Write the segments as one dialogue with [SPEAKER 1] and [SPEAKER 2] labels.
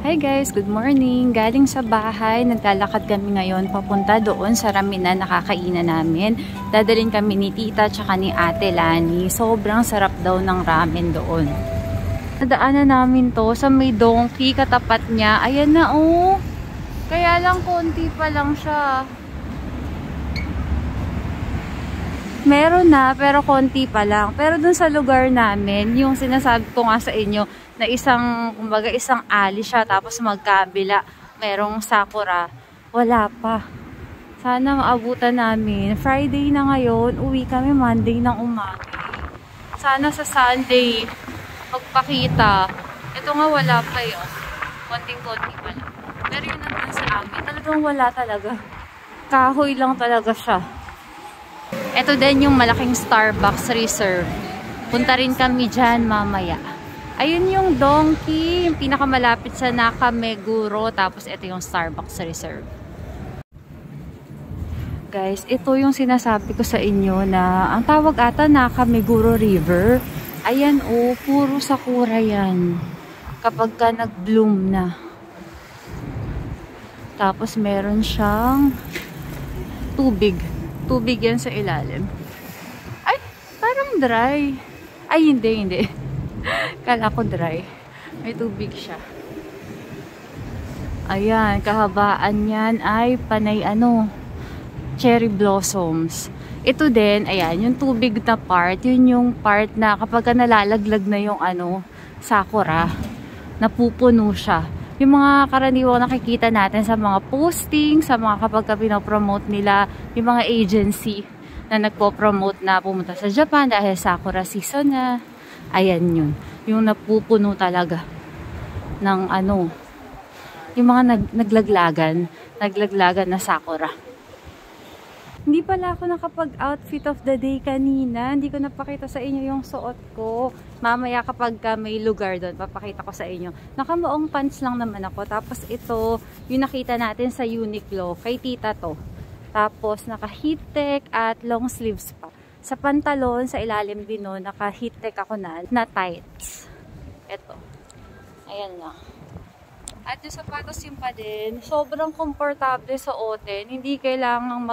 [SPEAKER 1] Hi guys, good morning. Galing sa bahay, naglalakad kami ngayon papunta doon sa ramen na nakakainan namin. Dadalhin kami ni Tita tsaka ni Ate Lani. Sobrang sarap daw ng ramen doon. Nadaanan namin to sa may donkey katapat niya. Ayan na oh. Kaya lang konti pa lang siya. Meron na pero konti pa lang. Pero dun sa lugar namin, yung sinasabi ko nga sa inyo, na kumbaga isang alley siya, tapos magkabila merong sakura, wala pa. Sana maabutan namin. Friday na ngayon, uwi kami Monday ng umaga. Sana sa Sunday magpakita. Ito nga wala pa yun, konting-konti pa lang. Pero yun naman sa amin, talagang wala talaga, kahoy lang talaga siya. Ito din yung malaking Starbucks Reserve, punta rin kami dyan mamaya. Ayun yung donkey, yung pinakamalapit sa Nakameguro. Tapos ito yung Starbucks Reserve. Guys, ito yung sinasabi ko sa inyo na ang tawag ata Nakameguro River. Ayan oh, puro sakura yan. Kapag ka nag-bloom na. Tapos meron siyang tubig. Tubig yan sa ilalim. Ay, parang dry. Ay, hindi. Kala ko dry. May tubig siya. Ayan, kahabaan yan ay panay cherry blossoms. Ito din, ayan, yung tubig na part, yun yung part na kapag nalalaglag na yung sakura, napupuno siya. Yung mga karaniwang nakikita natin sa mga posting, sa mga kapag pinopromote nila, yung mga agency na nagpo-promote na pumunta sa Japan dahil sakura season na. Ayan yun. Yung napupuno talaga ng yung mga naglaglagan na sakura. Hindi pala ako nakapag-outfit of the day kanina. Hindi ko napakita sa inyo yung suot ko. Mamaya kapag may lugar doon, papakita ko sa inyo. Nakamuong pants lang naman ako. Tapos ito, yung nakita natin sa Uniqlo. Kay Tita to. Tapos naka-heat tech at long sleeves pa. Sa pantalon, sa ilalim din no, naka-heat tech ako na tights. Ito. Ayan na. At yung sapatos yung pa din, sobrang komportable sa oten. Hindi kailangang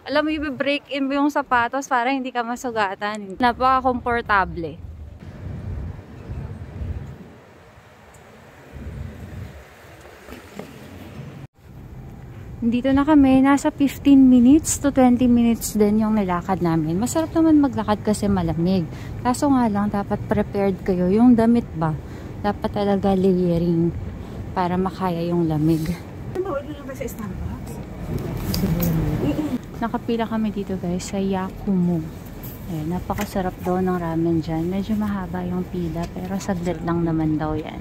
[SPEAKER 1] alam mo, i-break in mo yung sapatos para hindi ka masugatan. Napaka-komportable. Dito na kami, nasa 15 minutes to 20 minutes din yung nilakad namin. Masarap naman maglakad kasi malamig. Kaso nga lang, dapat prepared kayo. Yung damit ba, dapat talaga layering para makaya yung lamig.
[SPEAKER 2] Sa Starbucks?
[SPEAKER 1] Nakapila kami dito guys sa Yakumo. Ayan, napakasarap daw ng ramen dyan. Medyo mahaba yung pila pero saglit lang naman daw yan.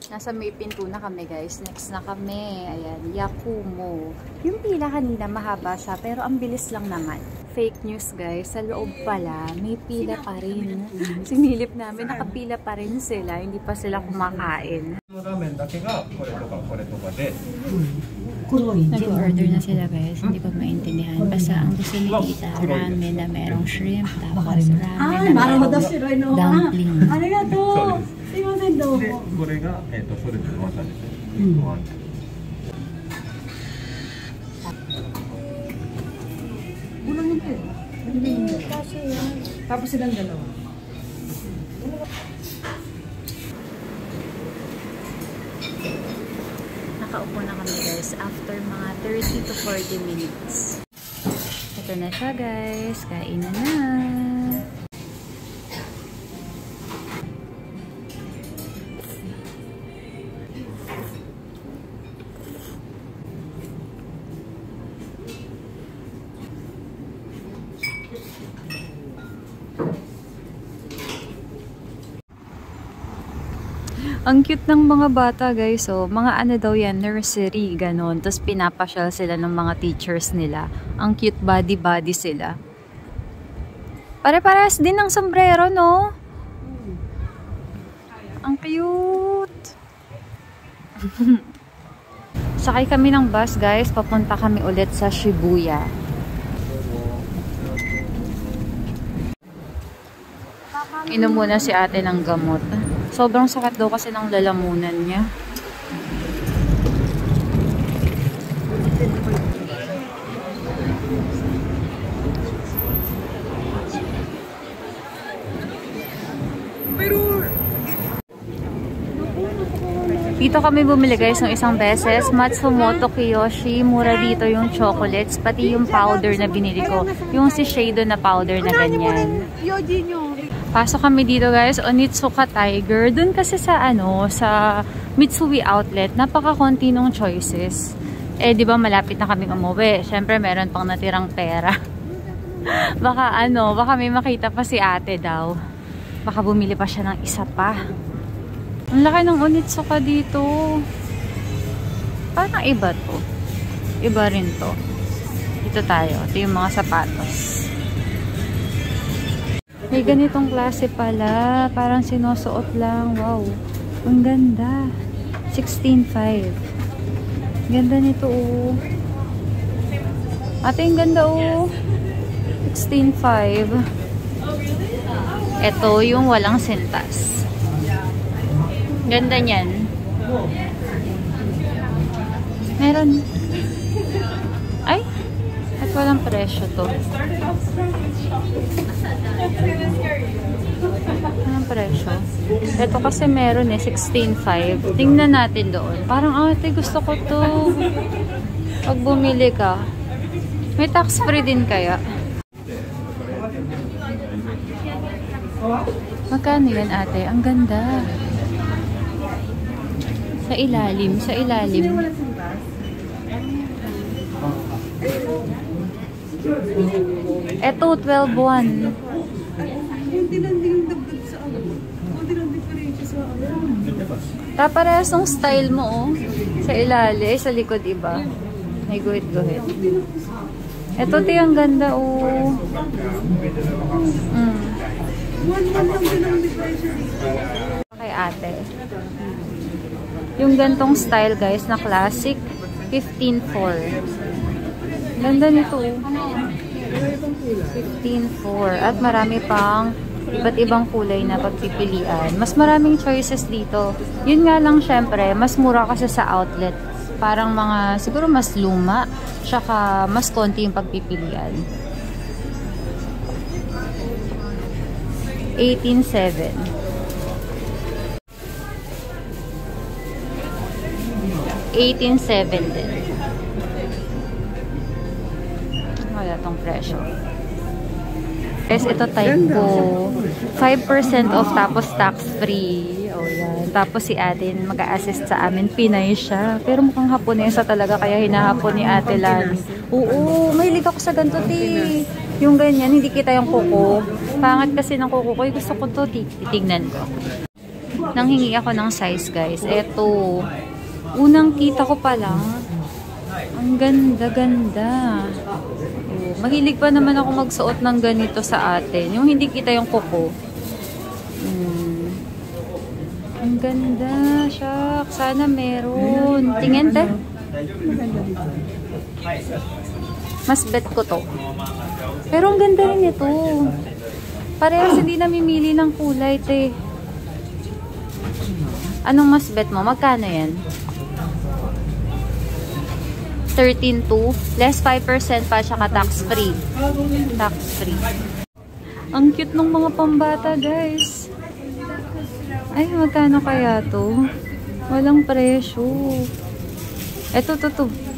[SPEAKER 1] Nasa may pinto na kami guys. Next na kami. Ayan, Yakumo. Yung pila kanina mahaba siya pero ang bilis lang naman. Fake news guys. Sa loob pala, may pila pa rin. Sinilip namin, nakapila pa rin sila. Hindi pa sila kumakain. Nag-order na sila guys. Hindi ko maintindihan. Basta ang gusto ni Tita, ramen na merong shrimp. Tapos ramen na merong dumpling.
[SPEAKER 2] Ano nga to?
[SPEAKER 3] で、これが、それぞれ技ですね。
[SPEAKER 2] Ulang nito eh. Tapos silang dalawa.
[SPEAKER 1] Nakaupo na kami guys after mga 30 to 40 minutes. Ito na siya guys. Kain na na. Ang cute ng mga bata guys, oh. Mga daw yan, nursery, ganon. Tapos pinapasyal sila ng mga teachers nila. Ang cute body sila. Pare-pares din ng sombrero, no? Ang cute! Sakay kami ng bus guys, papunta kami ulit sa Shibuya. Inom muna si ate ng gamot. Sobrang sakit daw kasi ng lalamunan niya. Dito kami bumili guys ng isang beses. Matsumoto Kiyoshi. Mura dito yung chocolates. Pati yung powder na binili ko. Yung si Shado na powder na ganyan. Pasok kami dito guys. Onitsuka Tiger. Doon kasi sa sa Mitsui Outlet. Napaka-konti nung choices. Eh di ba malapit na kaming umuwi. Syempre meron pang natirang pera. Baka may makita pa si ate daw. Baka bumili pa siya ng isa pa. Ang laki ng Onitsuka dito. Parang iba to. Iba rin to. Dito tayo. Ito yung mga sapatos. May ganitong klase pala. Parang sinusuot lang. Wow. Ang ganda. 16.5. Ganda nito oh. Ate, ang ganda oh. 16.5. Ito yung walang sintas. Ganda niyan. Meron. Ay! At walang presyo to. Walang presyo. Ito kasi meron 16.5. Tingnan natin doon. Parang ate gusto ko to. Pag bumili ka. May tax free din kaya. Magkano yan ate? Ang ganda. Sa ilalim. Eto, 12.1.
[SPEAKER 2] Kunti lang din yung dagdag sa kunti lang diferensya sa
[SPEAKER 1] Parehas ng style mo, oh. Sa ilalim, sa likod iba. May guhit-guhit. Eto, ang ganda, oh.
[SPEAKER 2] One lang din ang diferensya dito.
[SPEAKER 1] Kay ate. Yung gantong style guys na classic 15.4. Ganda nito. 15.4 at marami pang iba't ibang kulay na pagpipilian. Mas maraming choices dito. Yun nga lang syempre, mas mura kasi sa outlet. Parang mga siguro mas luma, tsaka mas konti yung pagpipilian. 18.7. 18.7 din. Wala tong presyo. Guys, ito type ko. 5% off tapos tax free. O yan. Tapos si ate mag-a-assist sa amin. Pinay siya. Pero mukhang Haponesa talaga kaya hinahapon ni ate Lani. Oo, mahilig ako sa ganito ti. Yung ganyan, hindi kita yung kuko. Pangat kasi ng kuko ko. Gusto ko to titignan ko. Nanghingi ako ng size guys. Ito. Unang kita ko pa lang, ang ganda-ganda. Oh, mahilig pa naman ako magsuot ng ganito sa atin. Yung hindi kita yung kuko. Ang ganda. Shucks. Sana meron. Tingin te. Mas bet ko to. Pero ang ganda rin ito. Parehas hindi namimili ng kulay te. Anong mas bet mo? Magkano yan? 13.2. Less 5% pa siya ka tax free. Tax free. Ang cute ng mga pambata, guys. Ay, magkano kaya to? Walang presyo. Ito,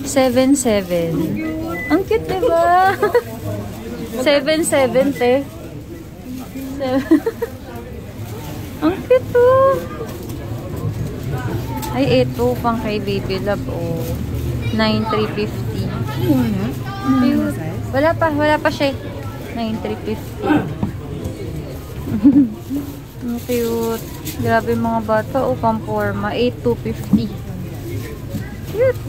[SPEAKER 1] 7.7. Ang cute, diba? 7.7, te. Ang cute, to. Ay, ito, pang kay Baby Love, oh. 9,350. Wala pa siya. 9,350. Ang cute. Grabe mga bata. O, pang-forma. 8,250. Cute.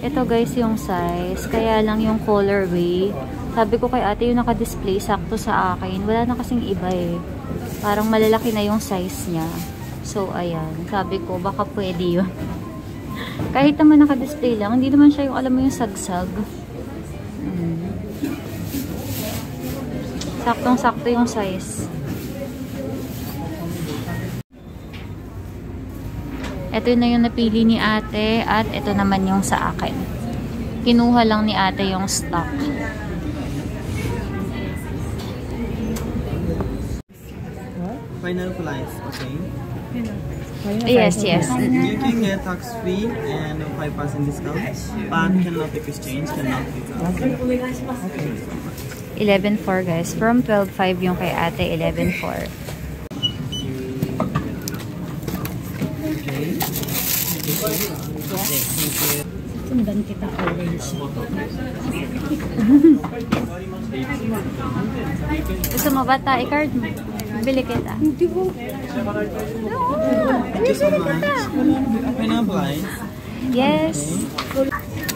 [SPEAKER 1] Ito guys yung size. Kaya lang yung colorway. Sabi ko kay ate yung naka-display sakto sa akin. Wala na kasing iba eh. Parang malalaki na yung size niya. So, ayan. Sabi ko, baka pwede yun. Kahit naman naka-display lang, hindi naman siya yung alam mo yung sagsag. Saktong-sakto yung size. Ito na yung napili ni ate at ito naman yung sa akin. Kinuha lang ni ate yung stock.
[SPEAKER 4] Final price, okay?
[SPEAKER 1] Yes, yes.
[SPEAKER 4] You can get tax free and 5% discount, but cannot exchange, cannot discount.
[SPEAKER 1] 11.4 guys. From 12.5 yung kay ate, 11.4.
[SPEAKER 2] Sundan kita orange.
[SPEAKER 1] Gusto mo ba tayo card mo? Bili kita.
[SPEAKER 2] Hindi ko.
[SPEAKER 4] Thank you so much. Final price.
[SPEAKER 1] Yes.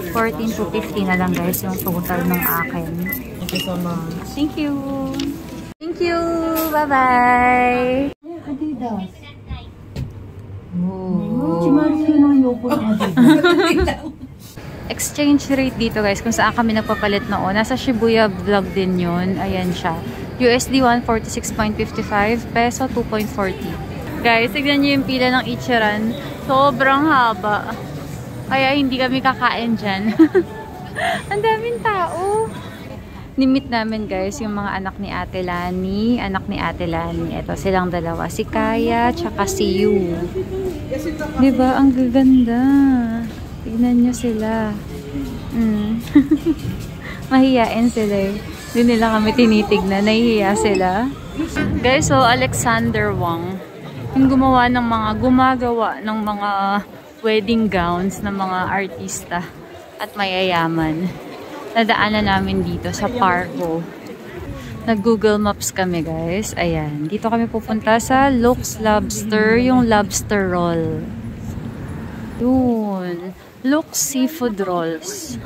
[SPEAKER 1] 14 to 50 na lang guys yung total ng akin.
[SPEAKER 4] Thank you so much.
[SPEAKER 1] Thank you. Thank you. Bye-bye.
[SPEAKER 2] Adidas.
[SPEAKER 1] Oh.
[SPEAKER 2] Si Marcio na ayoko ng Adidas.
[SPEAKER 1] Exchange rate dito guys, kung saan kami nagpapalit noon. Nasa Shibuya vlog din yun. Ayan siya. USD 146.55, peso 2.40. Guys, tignan nyo yung pila ng Ichiran. Sobrang haba. Kaya hindi kami kakain dyan. Ang daming tao. Nimit namin guys yung mga anak ni Ate Lani. Anak ni Ate Lani. Ito silang dalawa. Si Kaya tsaka si Yu. Diba? Ang gaganda. Tignan nyo sila. Mahiyain sila eh. Hindi nila kami tinitignan. Nahihiya sila. Guys, so Alexander Wang. Yung gumagawa ng mga wedding gowns ng mga artista at mayayaman. Nadaanan namin dito sa Parco. Nag-Google Maps kami guys. Ayan. Dito kami pupunta sa Lux Lobster. Yung lobster roll. Yun. Lux Seafood Rolls.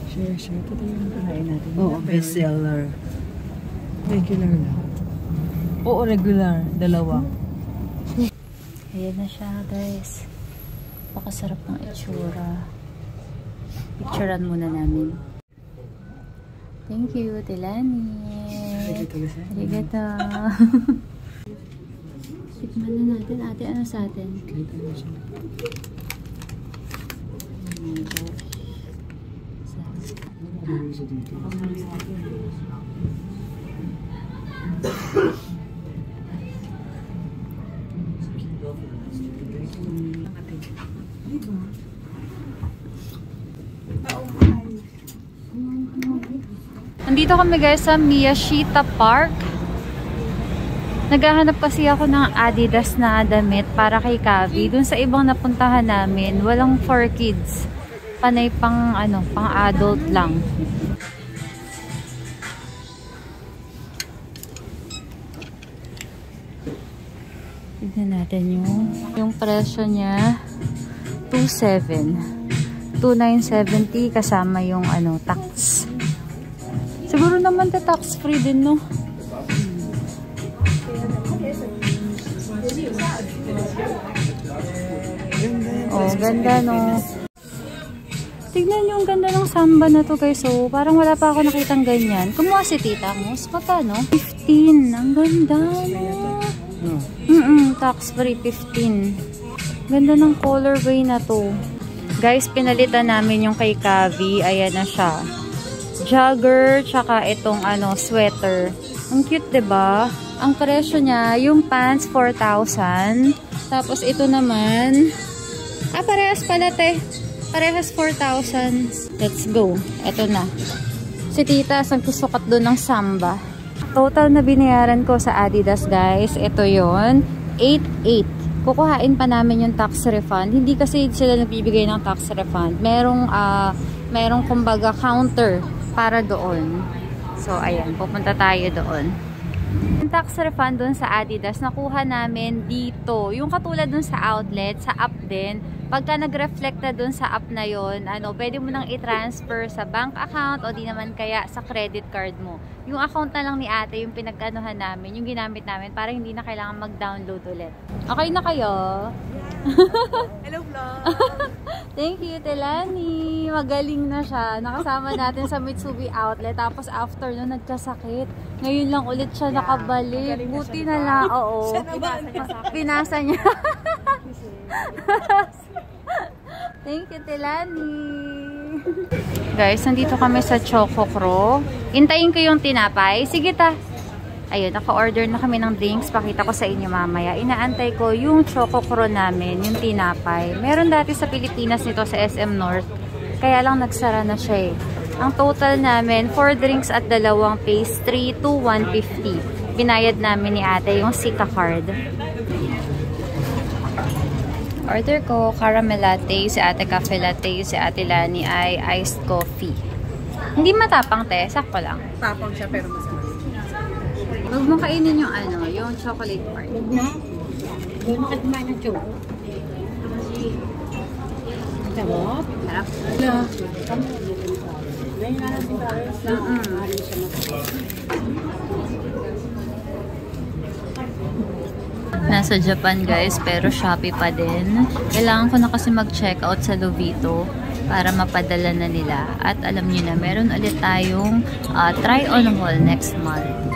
[SPEAKER 2] Share. Ito yung kinain natin. Oo, bestseller. Regular lang. Oo, regular. Dalawa.
[SPEAKER 1] Ayan na siya guys. Pakasarap ng itsura. Picturean muna namin. Thank you, Tilani. Arigato. Tikman na natin. Ate, ano sa atin? Oh my gosh. Nandito kami guys sa Miyashita Park. Naghahanap kasi ako ng Adidas na damit para kay Kavi. Dun sa ibang napuntahan namin, walang for kids. Panay pang pang adult lang. Tignan natin yung presyo niya. 2,970 kasama yung tax. Siguro naman tax free din, no? Oh, ganda, no? Tignan nyo, ang ganda ng samba na to, guys. So, parang wala pa ako nakitang ganyan. Kumuha si tita mo. Magkano? 15. Ang ganda, no? Tax free, 15. Ganda ng colorway na to. Guys, pinalitan namin yung kay Kavi. Ayan na siya. Jogger, tsaka itong sweater. Ang cute, diba? Ang presyo niya, yung pants, 4,000. Tapos ito naman, parehas pala, te. Parehas 4,000. Let's go. Ito na. Si tita, nagsusukat doon ng samba. Total na binayaran ko sa Adidas, guys. Ito yon 8,800. Kukuhain pa namin yung tax refund. Hindi kasi sila nagbibigay ng tax refund. Merong kumbaga counter para doon. So, ayan. Pupunta tayo doon. Yung tax refund doon sa Adidas, nakuha namin dito. Yung katulad doon sa outlet, sa app din. Pagka nag-reflect na doon sa app na yon, pwede mo nang i-transfer sa bank account o di naman kaya sa credit card mo. Yung account na lang ni ate, yung pinag-anuhan namin, yung ginamit namin para hindi na kailangan mag-download ulit. Okay na kayo?
[SPEAKER 2] Hello, vlog!
[SPEAKER 1] Thank you, Telani. Magaling na siya. Nakasama natin sa Mitsubi Outlet. Tapos after nun, nagkasakit. Ngayon lang ulit siya nakabalik. Buti na lang. Oo. Pinasa niya. Thank you, Telani. Guys, nandito kami sa Choco Crow. Intayin ko yung tinapay. Sige ta. Ayun, naka-order na kami ng drinks. Pakita ko sa inyo mamaya. Inaantay ko yung Choco Crow namin, yung tinapay. Meron dati sa Pilipinas nito sa SM North. Kaya lang nagsara na siya eh. Ang total namin, 4 drinks at 2 pastry to 150. Binayad namin ni ate yung Sika card. Order ko, caramel latte, si ate cafe latte, si ate Lani ay iced coffee. Hindi matapang te, sakto lang.
[SPEAKER 2] Tapang siya pero masama.
[SPEAKER 1] Huwag mo kainin yung ano, yung chocolate part.
[SPEAKER 2] Huwag na. Huwag mo kumain ng choco. Sarap?
[SPEAKER 1] Sarap.
[SPEAKER 2] Wala. Ngayon na natin tayo.
[SPEAKER 1] Nasa Japan guys, pero Shopee pa din. Kailangan ko na kasi mag-checkout sa Lovito para mapadala na nila. At alam niyo na, meron ulit tayong try-on haul next month.